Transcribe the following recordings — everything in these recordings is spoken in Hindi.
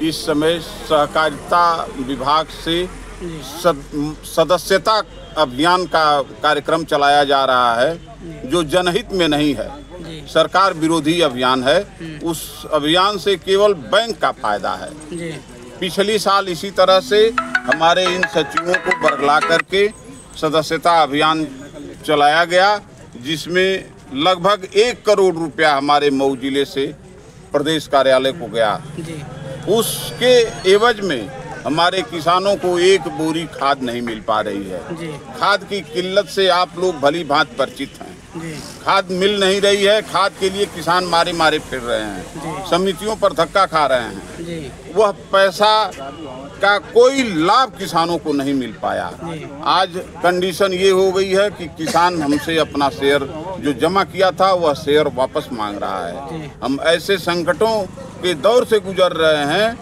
इस समय सहकारिता विभाग से सदस्यता अभियान का कार्यक्रम चलाया जा रहा है जो जनहित में नहीं है, सरकार विरोधी अभियान है। उस अभियान से केवल बैंक का फायदा है। पिछली साल इसी तरह से हमारे इन सचिवों को बरगला करके सदस्यता अभियान चलाया गया, जिसमें लगभग 1 करोड़ रुपया हमारे मऊ जिले से प्रदेश कार्यालय को गया। उसके एवज में हमारे किसानों को 1 बोरी खाद नहीं मिल पा रही है। खाद की किल्लत से आप लोग भली भांति परिचित हैं। खाद मिल नहीं रही है। खाद के लिए किसान मारे मारे फिर रहे हैं, समितियों पर धक्का खा रहे हैं। वह पैसा का कोई लाभ किसानों को नहीं मिल पाया। आज कंडीशन ये हो गई है कि किसान हमसे अपना शेयर जो जमा किया था वह शेयर वापस मांग रहा है। हम ऐसे संकटों के दौर से गुजर रहे हैं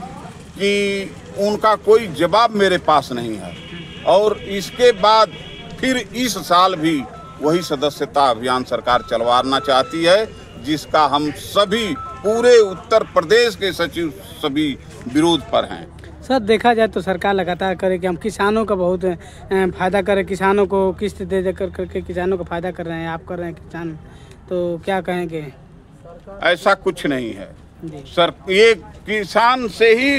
कि उनका कोई जवाब मेरे पास नहीं है। और इसके बाद फिर इस साल भी वही सदस्यता अभियान सरकार चलवाना चाहती है, जिसका हम सभी पूरे उत्तर प्रदेश के सचिव सभी विरोध पर हैं। सर, देखा जाए तो सरकार लगातार करे कि हम किसानों का बहुत फ़ायदा करें, किसानों को किस्त दे दे करके किसानों का फ़ायदा कर रहे हैं, आप कर रहे हैं किसान, तो क्या कहेंगे? ऐसा कुछ नहीं है सर। ये किसान से ही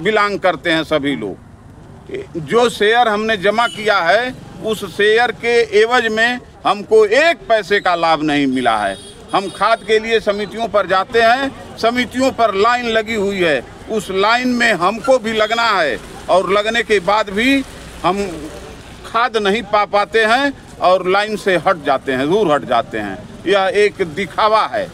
बिलोंग करते हैं सभी लोग। जो शेयर हमने जमा किया है उस शेयर के एवज में हमको 1 पैसे का लाभ नहीं मिला है। हम खाद के लिए समितियों पर जाते हैं, समितियों पर लाइन लगी हुई है, उस लाइन में हमको भी लगना है और लगने के बाद भी हम खाद नहीं पा पाते हैं और लाइन से हट जाते हैं, दूर हट जाते हैं। यह एक दिखावा है,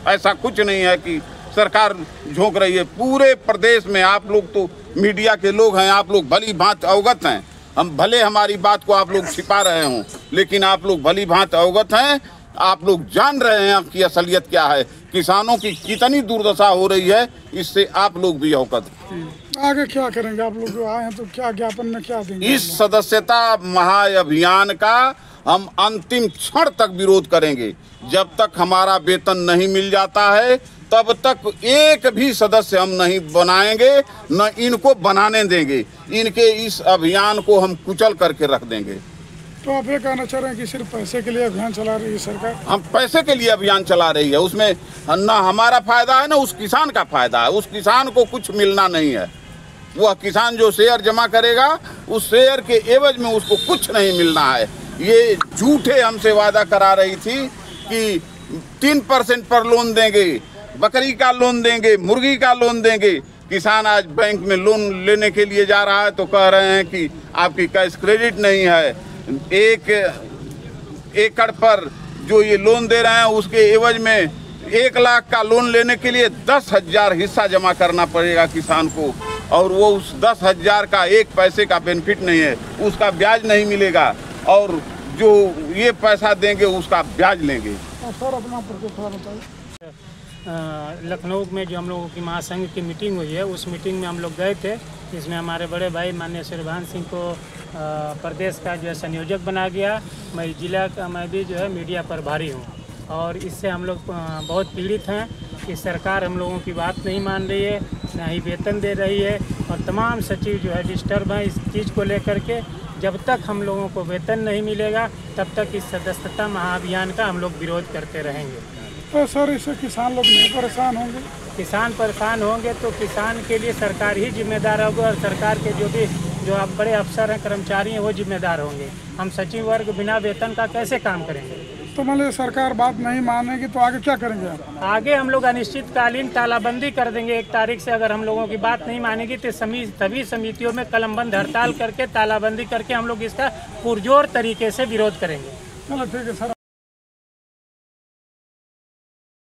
ऐसा कुछ नहीं है कि सरकार झोंक रही है। पूरे प्रदेश में आप लोग तो मीडिया के लोग हैं, आप लोग भली भांति अवगत हैं। हम भले हमारी बात को आप लोग छिपा रहे हों, लेकिन आप लोग भली भांति अवगत हैं। आप लोग जान रहे हैं आपकी असलियत क्या है, किसानों की कितनी दुर्दशा हो रही है, इससे आप लोग भी अवगत। आगे क्या करेंगे आप लोग? आए हैं तो क्या ज्ञापन में क्या देंगे? इस सदस्यता महाअभियान का हम अंतिम क्षण तक विरोध करेंगे। जब तक हमारा वेतन नहीं मिल जाता है तब तक एक भी सदस्य हम नहीं बनाएंगे, न इनको बनाने देंगे। इनके इस अभियान को हम कुचल करके रख देंगे। तो आप ये कहना चाह रहे हैं कि सिर्फ पैसे के लिए अभियान चला रही है सरकार? हम पैसे के लिए अभियान चला रही है, उसमें न हमारा फायदा है न उस किसान का फायदा है। उस किसान को कुछ मिलना नहीं है। वह किसान जो शेयर जमा करेगा उस शेयर के एवज में उसको कुछ नहीं मिलना है। ये झूठे हमसे वादा करा रही थी कि 3% पर लोन देंगे, बकरी का लोन देंगे, मुर्गी का लोन देंगे। किसान आज बैंक में लोन लेने के लिए जा रहा है तो कह रहे हैं कि आपकी कैश क्रेडिट नहीं है। 1 एकड़ पर जो ये लोन दे रहे हैं उसके एवज में 1 लाख का लोन लेने के लिए 10,000 हिस्सा जमा करना पड़ेगा किसान को, और वो उस 10,000 का 1 पैसे का बेनिफिट नहीं है, उसका ब्याज नहीं मिलेगा, और जो ये पैसा देंगे उसका ब्याज लेंगे। सर, अपना थोड़ा बताइए। लखनऊ में जो हम लोगों की महासंघ की मीटिंग हुई है, उस मीटिंग में हम लोग गए थे, जिसमें हमारे बड़े भाई माननीय सूर्यभान सिंह को प्रदेश का जो है संयोजक बना गया। मैं जिला का मैं भी जो है मीडिया पर भारी हूँ, और इससे हम लोग बहुत पीड़ित हैं कि सरकार हम लोगों की बात नहीं मान रही है, ना ही वेतन दे रही है, और तमाम सचिव जो है डिस्टर्ब हैं इस चीज़ को लेकर के। जब तक हम लोगों को वेतन नहीं मिलेगा तब तक इस सदस्यता महाअभियान का हम लोग विरोध करते रहेंगे। तो सर, इससे किसान लोग नहीं परेशान होंगे? किसान परेशान होंगे तो किसान के लिए सरकार ही जिम्मेदार होगी, और सरकार के जो आप बड़े अफसर हैं, कर्मचारी हैं, वो जिम्मेदार होंगे। हम सचिव वर्ग बिना वेतन का कैसे काम करेंगे? तो मतलब सरकार बात नहीं मानेगी तो आगे क्या करेंगे आप? आगे हम लोग अनिश्चितकालीन तालाबंदी कर देंगे 1 तारीख से। अगर हम लोगों की बात नहीं मानेगी तो सभी समितियों में कलमबंद हड़ताल करके तालाबंदी करके हम लोग इसका पुरजोर तरीके से विरोध करेंगे। चलो ठीक है सर।